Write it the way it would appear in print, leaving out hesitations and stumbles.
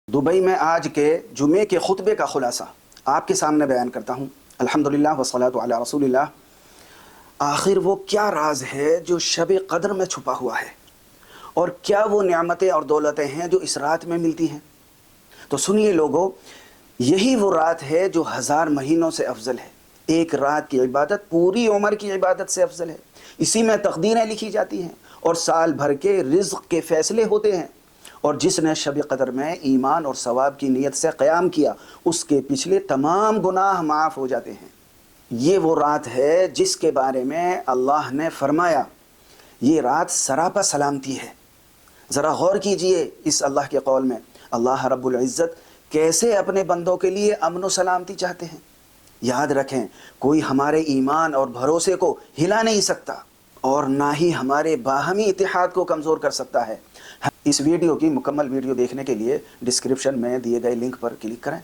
Dubai में आज के जुमे के खुतबे का खुलासा आपके सामने बयान करता हूँ। अल्हम्दुलिल्लाह वस्सलातु अला रसूलिल्लाह। आखिर वो क्या राज है जो शब क़द्र में छुपा हुआ है, और क्या वो नेमतें और दौलतें हैं जो इस रात में मिलती हैं। तो सुनिए लोगों, यही वो रात है जो 1000 महीनों से अफजल है। एक रात की इबादत पूरी उम्र की इबादत से अफजल है। इसी में तकदीरें लिखी जाती हैं और साल भर के रिज़्क़ के फ़ैसले होते हैं। और जिसने शब क़द्र में ईमान और सवाब की नीयत से क़याम किया, उसके पिछले तमाम गुनाह माफ़ हो जाते हैं। ये वो रात है जिसके बारे में अल्लाह ने फरमाया, ये रात सरापा सलामती है। ज़रा गौर कीजिए इस अल्लाह के कौल में। अल्लाह रब्बुल इज़्ज़त कैसे अपने बंदों के लिए अमन व सलामती चाहते हैं। याद रखें, कोई हमारे ईमान और भरोसे को हिला नहीं सकता और ना ही हमारे बाहमी इत्तेहाद को कमज़ोर कर सकता है। इस वीडियो की मुकम्मल वीडियो देखने के लिए डिस्क्रिप्शन में दिए गए लिंक पर क्लिक करें।